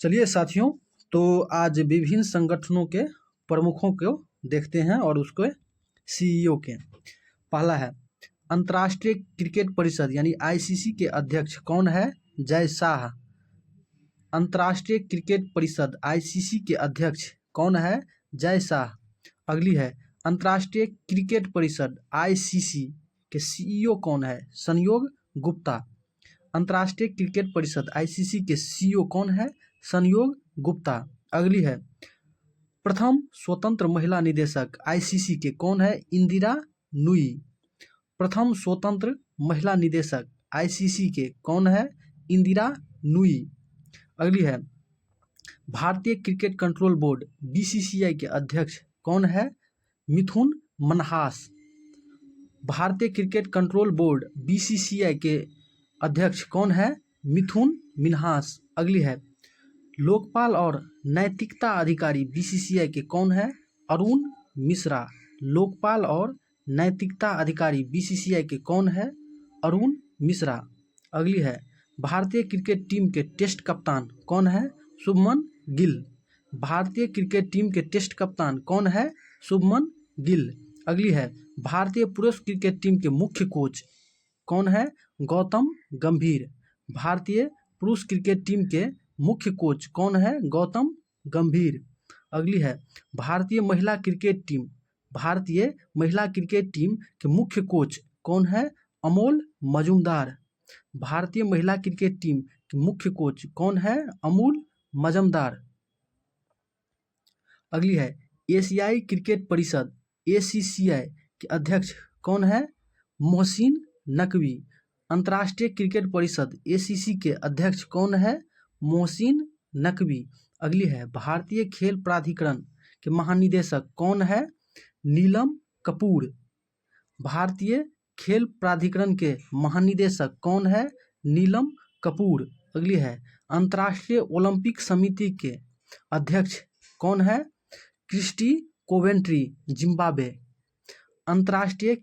चलिए साथियों, तो आज विभिन्न संगठनों के प्रमुखों को देखते हैं और उसके सीईओ के। पहला है अंतर्राष्ट्रीय क्रिकेट परिषद यानी आईसीसी के अध्यक्ष कौन है? जय शाह। अंतर्राष्ट्रीय क्रिकेट परिषद आईसीसी के अध्यक्ष कौन है? जय शाह। अगली है अंतर्राष्ट्रीय क्रिकेट परिषद आईसीसी के सीईओ कौन है? संयोग गुप्ता। अंतर्राष्ट्रीय क्रिकेट परिषद आईसीसी के सीईओ कौन है? संयोग गुप्ता। अगली है प्रथम स्वतंत्र महिला निदेशक आईसीसी के कौन है? इंदिरा नूई। प्रथम स्वतंत्र महिला निदेशक आईसीसी के कौन है? इंदिरा नूई। अगली है भारतीय क्रिकेट कंट्रोल बोर्ड बीसीसीआई के अध्यक्ष कौन है? मिथुन मन्हास। भारतीय क्रिकेट कंट्रोल बोर्ड बीसीसीआई के अध्यक्ष कौन है? मिथुन मिन्हास। अगली है लोकपाल और नैतिकता अधिकारी बीसीसीआई के कौन है? अरुण मिश्रा। लोकपाल और नैतिकता अधिकारी बीसीसीआई के कौन है? अरुण मिश्रा। अगली है भारतीय क्रिकेट टीम के टेस्ट कप्तान कौन है? शुभमन गिल। भारतीय क्रिकेट टीम के टेस्ट कप्तान कौन है? शुभमन गिल। अगली है भारतीय पुरुष क्रिकेट टीम के मुख्य कोच कौन है? गौतम गंभीर। भारतीय पुरुष क्रिकेट टीम के मुख्य कोच कौन है? गौतम गंभीर। अगली है भारतीय महिला क्रिकेट टीम के मुख्य कोच कौन है? अमोल मजूमदार। भारतीय महिला क्रिकेट टीम के मुख्य कोच कौन है? अमोल मजूमदार। अगली है एशियाई क्रिकेट परिषद एसीसीआई के अध्यक्ष कौन है? मोहसिन नकवी। अंतर्राष्ट्रीय क्रिकेट परिषद एसीसी के अध्यक्ष कौन है? मोहसिन नकवी। अगली है भारतीय खेल प्राधिकरण के महानिदेशक कौन है? नीलम कपूर। भारतीय खेल प्राधिकरण के महानिदेशक कौन है? नीलम कपूर। अगली है अंतर्राष्ट्रीय ओलंपिक समिति के अध्यक्ष कौन है? Christie Coventry Zimbabwe. अंतर्राष्ट्रीय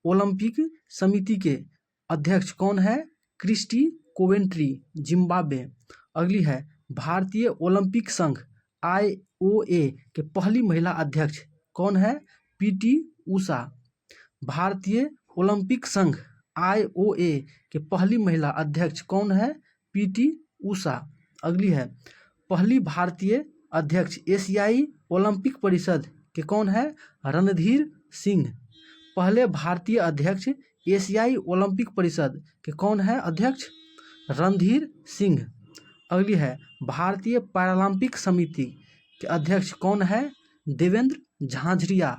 ओलंपिक समिति के अध्यक्ष कौन है? Christie Coventry Zimbabwe. अगली है भारतीय ओलंपिक संघ आईओए के पहली महिला अध्यक्ष कौन है? पीटी उषा। भारतीय ओलंपिक संघ आईओए के पहली महिला अध्यक्ष कौन है? पीटी उषा। अगली है पहली भारतीय अध्यक्ष एशियाई ओलंपिक परिषद के कौन है? रणधीर सिंह। पहले भारतीय अध्यक्ष एशियाई ओलंपिक परिषद के कौन है? अध्यक्ष रणधीर सिंह। अगली है भारतीय पैरालंपिक समिति के अध्यक्ष कौन है? देवेंद्र झाझरिया।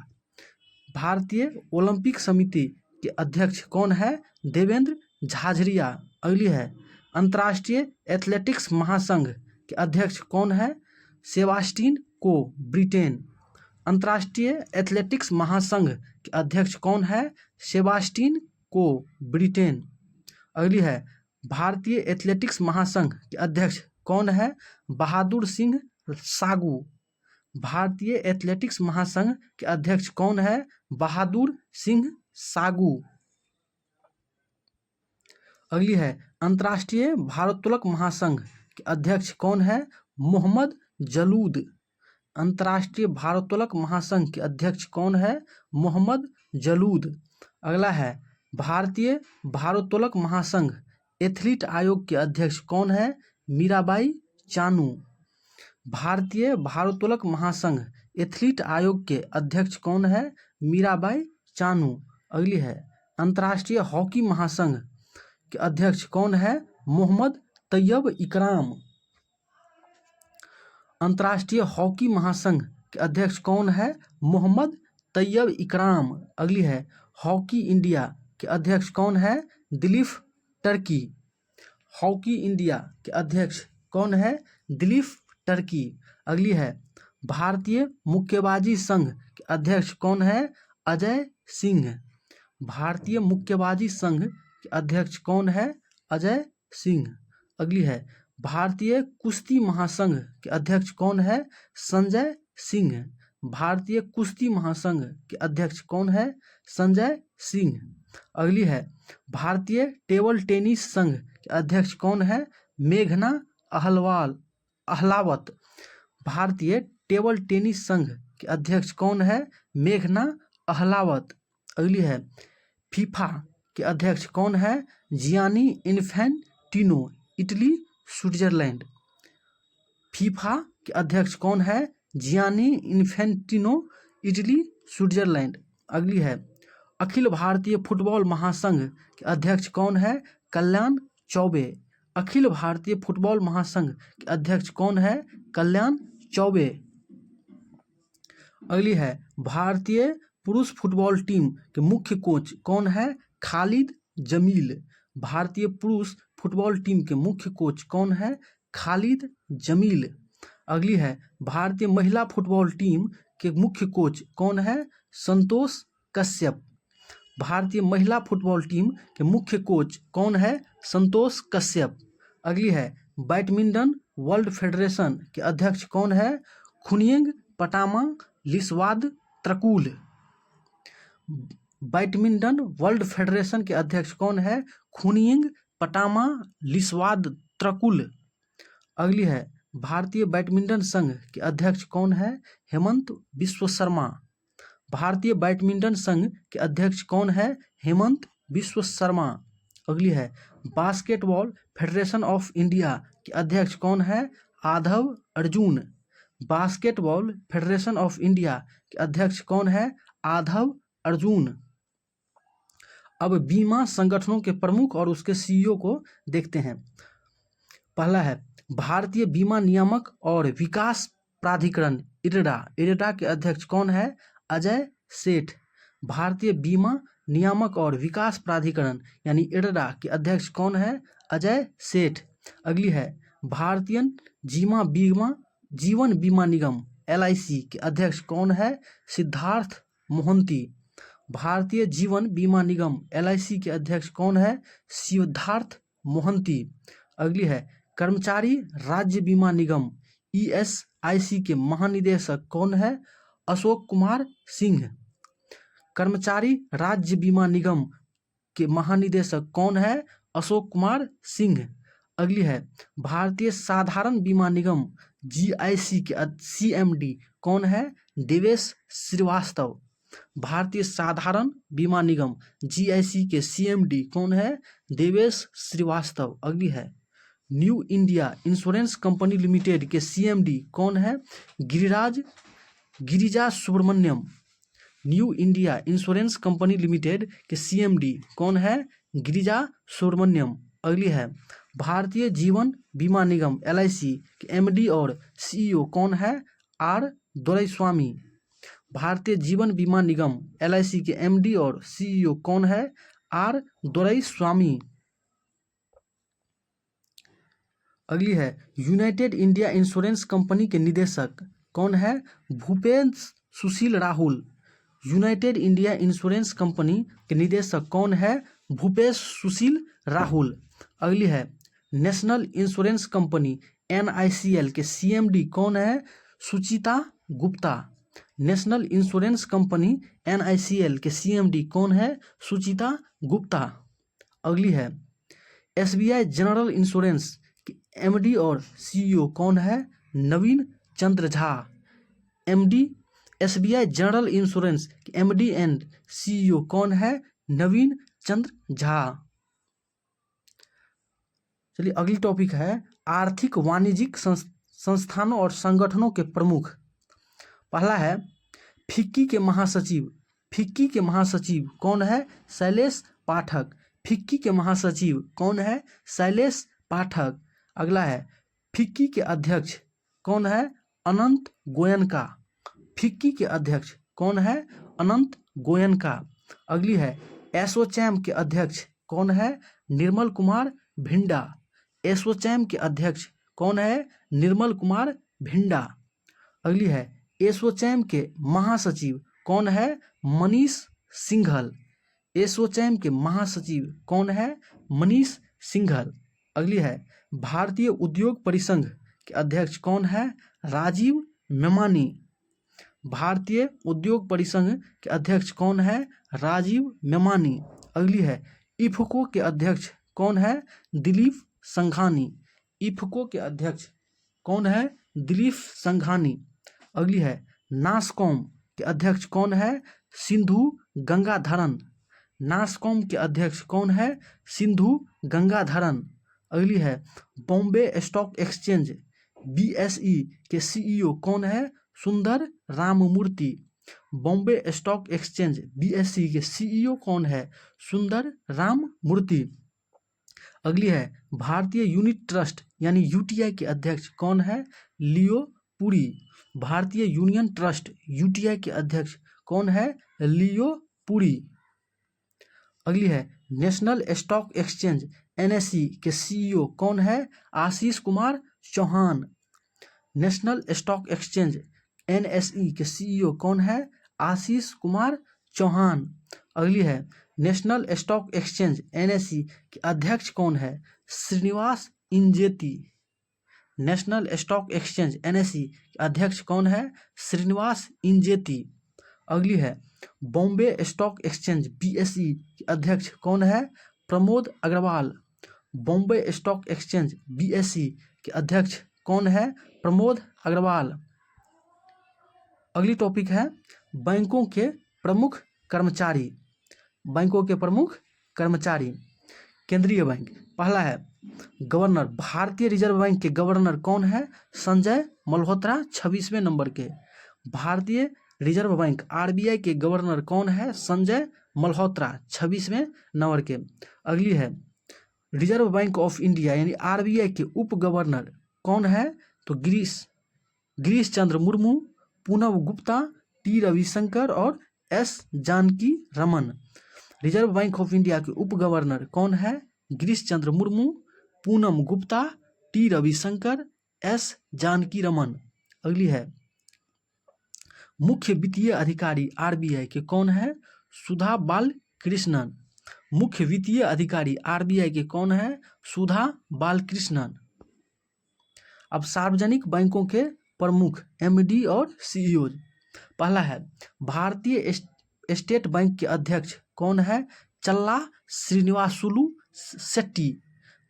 भारतीय ओलंपिक समिति के अध्यक्ष कौन है? देवेंद्र झाझरिया। अगली है अंतर्राष्ट्रीय एथलेटिक्स महासंघ के अध्यक्ष कौन है? सेबास्टिन को, ब्रिटेन। अंतर्राष्ट्रीय एथलेटिक्स महासंघ के अध्यक्ष कौन है? सेबास्टिन को, ब्रिटेन। अगली है भारतीय एथलेटिक्स महासंघ के अध्यक्ष कौन है? बहादुर सिंह सागू। भारतीय एथलेटिक्स महासंघ के अध्यक्ष कौन है? बहादुर सिंह सागू। अगली है अंतर्राष्ट्रीय भारोत्तोलक महासंघ के अध्यक्ष कौन है? मोहम्मद जलूद। अंतर्राष्ट्रीय भारोत्तोलक महासंघ के अध्यक्ष कौन है? मोहम्मद जलूद। अगला है भारतीय भारोत्तोलक महासंघ एथलीट आयोग के अध्यक्ष कौन है? मीराबाई चानू। भारतीय भारोत्तोलक महासंघ एथलीट आयोग के अध्यक्ष कौन है? मीराबाई चानू। अगली है अंतर्राष्ट्रीय हॉकी महासंघ के अध्यक्ष कौन है? मोहम्मद तैयब इकराम। अंतर्राष्ट्रीय हॉकी महासंघ के अध्यक्ष कौन है? मोहम्मद तैयब इकराम। अगली है हॉकी इंडिया के अध्यक्ष कौन है? दिलीप टर्की। हॉकी इंडिया के अध्यक्ष कौन है? दिलीप टर्की। अगली है भारतीय मुक्केबाजी संघ के अध्यक्ष कौन है? अजय सिंह। भारतीय मुक्केबाजी संघ के अध्यक्ष कौन है? अजय सिंह। अगली है भारतीय कुश्ती महासंघ के अध्यक्ष कौन है? संजय सिंह। भारतीय कुश्ती महासंघ के अध्यक्ष कौन है? संजय सिंह। अगली है भारतीय टेबल टेनिस संघ के अध्यक्ष कौन है? मेघना अहलवाल। अहलावत। भारतीय टेबल टेनिस संघ के अध्यक्ष कौन है? मेघना अहलावत। अगली है, फीफा के अध्यक्ष कौन है? Gianni Infantino, Italy Switzerland. FIFA के अध्यक्ष कौन है? Gianni Infantino, Italy Switzerland. अगली है, अखिल भारतीय फुटबॉल महासंघ के अध्यक्ष कौन है? कल्याण चौबे। अखिल भारतीय फुटबॉल महासंघ के अध्यक्ष कौन है? कल्याण चौबे। अगली है, भारतीय पुरुष फुटबॉल टीम के मुख्य कोच कौन है? खालिद जमील। भारतीय पुरुष फुटबॉल टीम के मुख्य कोच कौन है? खालिद जमील। अगली है, भारतीय महिला फुटबॉल टीम के मुख्य कोच कौन है? संतोष कश्यप। भारतीय महिला फुटबॉल टीम के मुख्य कोच कौन है? संतोष कश्यप। अगली है, बैडमिंटन वर्ल्ड फेडरेशन के अध्यक्ष कौन है? खुनिएंग पटामा लिस्वाद त्रकुल। बैडमिंटन वर्ल्ड फेडरेशन के अध्यक्ष कौन है? खुनिएंग पटामा लिस्वाद त्रकुल। अगली है, भारतीय बैडमिंटन संघ के अध्यक्ष कौन है? हेमंत बिश्व शर्मा। भारतीय बैडमिंटन संघ के अध्यक्ष कौन है? हेमंत बिश्व शर्मा। अगली है, बास्केटबॉल फेडरेशन ऑफ इंडिया के अध्यक्ष कौन है? Adhav Arjun. Basketball federation of India के अध्यक्ष कौन है? आधव अर्जुन। अब बीमा संगठनों के प्रमुख और उसके सीईओ को देखते हैं। पहला है, भारतीय बीमा नियामक और विकास प्राधिकरण इरडा। इरडा के अध्यक्ष कौन है? अजय सेठ। भारतीय बीमा नियामक और विकास प्राधिकरण यानी इरडा के अध्यक्ष कौन है? अजय सेठ। अगली है, भारतीय जीवन बीमा निगम LIC के अध्यक्ष कौन है? सिद्धार्थ मोहंती। भारतीय जीवन बीमा निगम LIC के अध्यक्ष कौन है? सिद्धार्थ मोहंती। अगली है, कर्मचारी राज्य बीमा निगम ESIC के महानिदेशक कौन है? अशोक कुमार सिंह। कर्मचारी राज्य बीमा निगम के महानिदेशक कौन है? अशोक कुमार सिंह। अगली है, भारतीय साधारण बीमा निगम GIC के CMD कौन है? देवेश श्रीवास्तव। भारतीय साधारण बीमा निगम GIC के CMD कौन है? देवेश श्रीवास्तव। अगली है, new India insurance company limited के CMD कौन है? Girija Subramaniam. New India insurance company limited के CMD कौन है? गिरिजा सुब्रमण्यम। अगली है, भारतीय जीवन बीमा निगम LIC के MD और CEO कौन है? R दोराईस्वामी। भारतीय जीवन बीमा निगम LIC के MD और CEO कौन है? R दोराईस्वामी। अगली है, यूनाइटेड इंडिया इंश्योरेंस कंपनी के निदेशक कौन है? Bhupesh Sushil Rahul. United India insurance Company के निदेशक कौन है? भूपेश सुशील राहुल। अगली है, नेशनल इंश्योरेंस कंपनी NICL के CMD कौन है? Suchita Gupta. National Insurance Company NICL के CMD कौन है? सुचिता गुप्ता। अगली है, SBI जनरल इंश्योरेंस के MD और CEO कौन है? नवीन Chandra Jha. SBI general insurance के MD एंड CEO कौन है? नवीन चंद्र झा। चलिए अगली टॉपिक है, आर्थिक वाणिज्यिक संस्थानों और संगठनों के प्रमुख। पहला है, फिक्की के महासचिव। फिक्की के महासचिव कौन है? शैलेश पाठक। फिक्की के महासचिव कौन है? शैलेश पाठक। अगला है, फिक्की के अध्यक्ष कौन है? अनंत गोयनका। फिक्की के अध्यक्ष कौन है? अनंत गोयनका। अगली है, एसोचैम के अध्यक्ष कौन है? निर्मल कुमार भिंडा। एसोचैम के अध्यक्ष कौन है? निर्मल कुमार भिंडा। अगली है, एसोचैम के महासचिव कौन है? मनीष सिंघल। एसोचैम के महासचिव कौन है? मनीष सिंघल। अगली है, भारतीय उद्योग परिसंघ के अध्यक्ष कौन है? राजीव मेमानी। भारतीय उद्योग परिसंघ के अध्यक्ष कौन है? राजीव मेमानी। अगली है, इफको के अध्यक्ष कौन है? दिलीप संघानी। इफको के अध्यक्ष कौन है? दिलीप संघानी। अगली है नासकॉम के अध्यक्ष कौन है? सिंधु गंगाधरन। नासकॉम के अध्यक्ष कौन है? सिंधु गंगाधरन। अगली है बॉम्बे स्टॉक एक्सचेंज BSE के CEO कौन है? Sundar Ramamurthy. Bombay stock exchange BSE के CEO कौन है? सुंदर राममूर्ति। अगली है भारतीय यूनिट ट्रस्ट यानी UTI के अध्यक्ष कौन है? लियो पुरी। भारतीय यूनियन ट्रस्ट UTI के अध्यक्ष कौन है? लियो पुरी। अगली है नेशनल स्टॉक एक्सचेंज NSE के CEO कौन है? Ashish Kumar Chauhan. National stock exchange NSE के CEO कौन है? आशीष कुमार चौहान। अगली है नेशनल स्टॉक एक्सचेंज NSE के अध्यक्ष कौन है? Srinivas Injeti. National stock exchange NSE के अध्यक्ष कौन है? श्रीनिवास इंजेती। अगली है बॉम्बे स्टॉक एक्सचेंज BSE के अध्यक्ष कौन है? Pramod Agarwal. Bombay stock exchange BSE के अध्यक्ष कौन है? प्रमोद अग्रवाल। अगली टॉपिक है बैंकों के प्रमुख कर्मचारी। बैंकों के प्रमुख कर्मचारी। केंद्रीय बैंक पहला है गवर्नर। भारतीय रिजर्व बैंक के गवर्नर कौन है? संजय मल्होत्रा 26वें नंबर के। भारतीय रिजर्व बैंक RBI के गवर्नर कौन है? संजय मल्होत्रा 26वें नंबर के। अगली है रिजर्व बैंक ऑफ इंडिया यानी RBI के उप गवर्नर कौन है? तो गिरीश चंद्र मुर्मू, पूनम गुप्ता, T रविशंकर और S Janaki Raman. Reserve bank of India के उप गवर्नर कौन है? Girish Chandra Murmu, Poonam Gupta, T Ravishankar, S Janaki Raman. अगली है मुख्य वित्तीय अधिकारी RBI के कौन है? सुधा बालकृष्णन। मुख्य वित्तीय अधिकारी RBI के कौन है? सुधा बालकृष्णन। अब सार्वजनिक बैंकों के प्रमुख MD और CEO। पहला है भारतीय स्टेट बैंक के अध्यक्ष कौन है? चल्ला श्रीनिवासुलु शेट्टी।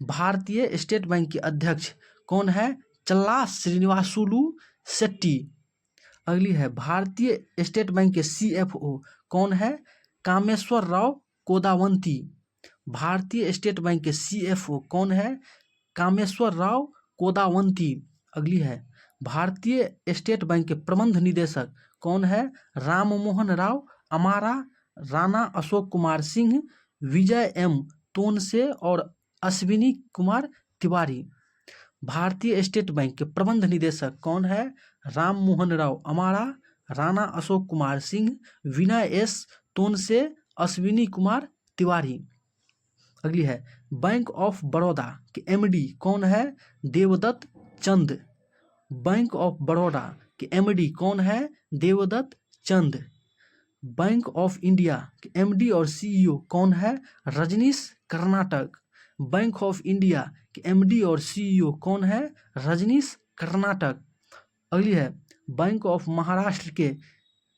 भारतीय स्टेट बैंक के अध्यक्ष कौन है? चल्ला श्रीनिवासुलु शेट्टी। अगली है भारतीय स्टेट बैंक के CFO कौन है? कामेश्वर राव कोदावंती। भारतीय स्टेट बैंक के CFO कौन है? कामेश्वर राव कोदावंती। अगली है भारतीय स्टेट बैंक के प्रबंध निदेशक कौन है? राम मोहन राव अमारा, राणा अशोक कुमार सिंह, विजय M तोनसे और अश्विनी कुमार तिवारी। भारतीय स्टेट बैंक के प्रबंध निदेशक कौन है? राम मोहन राव अमारा, राणा अशोक कुमार सिंह, विनय S तोनसे, अश्विनी कुमार तिवारी। अगली है बैंक ऑफ बड़ौदा के MD कौन है? देवदत्त चंद। बैंक ऑफ बड़ौदा के MD कौन है? Devdatt Chand. Bank of India के MD और CEO कौन है? Rajneesh Karnatak. Bank of India के MD और CEO कौन है? रजनीश कर्नाटक। अगली है बैंक ऑफ महाराष्ट्र के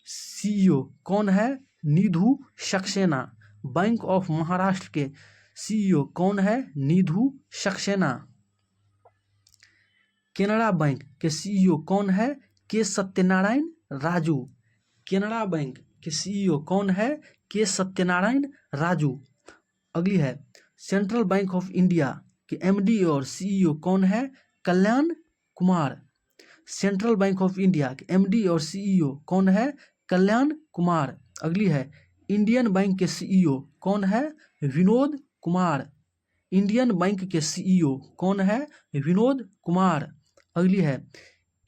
CEO कौन है? निधु सक्सेना। बैंक ऑफ महाराष्ट्र के CEO कौन है? निधु सक्सेना। केनरा बैंक के CEO कौन है? के सत्यनारायण राजू। केनरा बैंक के CEO कौन है? के सत्यनारायण राजू। अगली है सेंट्रल बैंक ऑफ इंडिया के MD और CEO कौन है? Kalyan Kumar. Central bank of India के MD और CEO कौन है? कल्याण कुमार। अगली है इंडियन बैंक के CEO कौन है? विनोद कुमार। इंडियन बैंक के CEO कौन है? विनोद कुमार। अगली है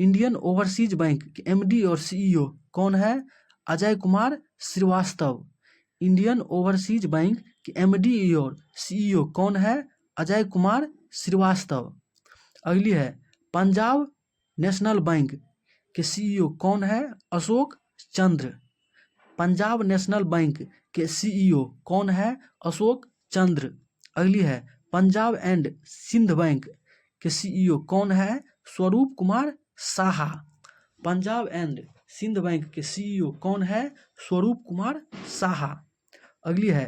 इंडियन ओवरसीज बैंक के MD और CEO कौन है? Ajay Kumar Shrivastava. Indian overseas bank के MD और CEO कौन है? अजय कुमार श्रीवास्तव। अगली है पंजाब नेशनल बैंक के CEO कौन है? अशोक चंद्र। पंजाब नेशनल बैंक के CEO कौन है? अशोक चंद्र। अगली है पंजाब एंड सिंध बैंक के CEO कौन है? स्वरूप कुमार साहा। पंजाब एंड सिंध बैंक के CEO कौन है? स्वरूप कुमार साहा। अगली है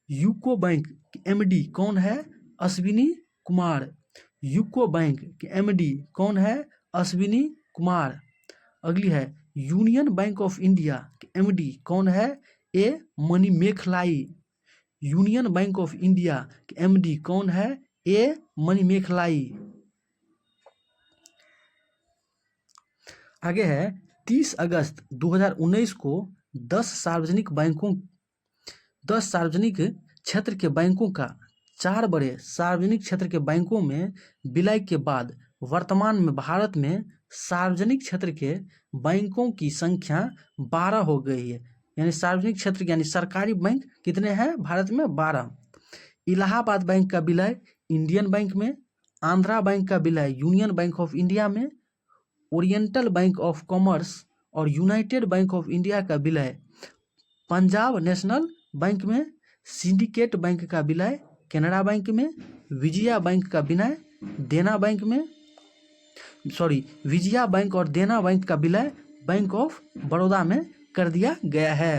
यूको बैंक के MD कौन है? अश्विनी कुमार। यूको बैंक के MD कौन है? अश्विनी कुमार। अगली है यूनियन बैंक ऑफ इंडिया के एमडी कौन है? ए मणिमेखलाई। यूनियन बैंक ऑफ इंडिया के एमडी कौन है? ए मणिमेखलाई। आगे है 30 अगस्त 2019 को 10 सार्वजनिक क्षेत्र के बैंकों का 4 बड़े सार्वजनिक क्षेत्र के बैंकों में विलय के बाद वर्तमान में भारत में सार्वजनिक क्षेत्र के बैंकों की संख्या 12 हो गई है। यानी सार्वजनिक क्षेत्र यानी सरकारी बैंक कितने हैं भारत में? 12। इलाहाबाद बैंक का विलय इंडियन बैंक में, आंध्रा बैंक का विलय यूनियन बैंक ऑफ इंडिया में, ओरिएंटल बैंक ऑफ कॉमर्स और यूनाइटेड बैंक ऑफ इंडिया का विलय पंजाब नेशनल बैंक में, सिंडिकेट बैंक का विलय कैनरा बैंक में, विजया बैंक का विलय देना बैंक में विजया बैंक और देना बैंक का विलय बैंक ऑफ बड़ौदा में कर दिया गया है।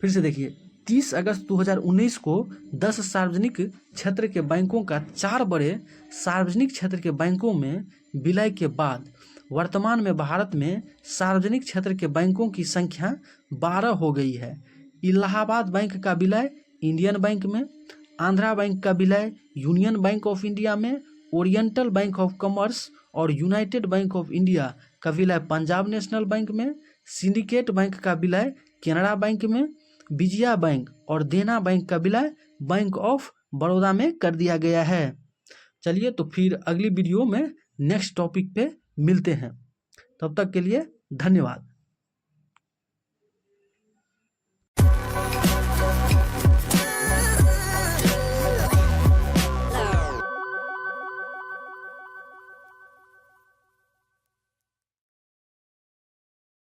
फिर से देखिए 30 अगस्त 2019 को 10 सार्वजनिक क्षेत्र के बैंकों का 4 बड़े सार्वजनिक क्षेत्र के बैंकों में विलय के बाद वर्तमान में भारत में सार्वजनिक क्षेत्र के बैंकों की संख्या 12 हो गई है। इलाहाबाद बैंक का विलय इंडियन बैंक में, आंध्रा बैंक का विलय यूनियन बैंक ऑफ इंडिया में, ओरिएंटल बैंक ऑफ कॉमर्स और यूनाइटेड बैंक ऑफ इंडिया का विलय पंजाब नेशनल बैंक में, सिंडिकेट बैंक का विलय कैनरा बैंक में, विजया बैंक और देना बैंक का विलय बैंक ऑफ बड़ौदा में कर दिया गया है। चलिए तो फिर अगली वीडियो में नेक्स्ट टॉपिक पे मिलते हैं। तब तक के लिए धन्यवाद।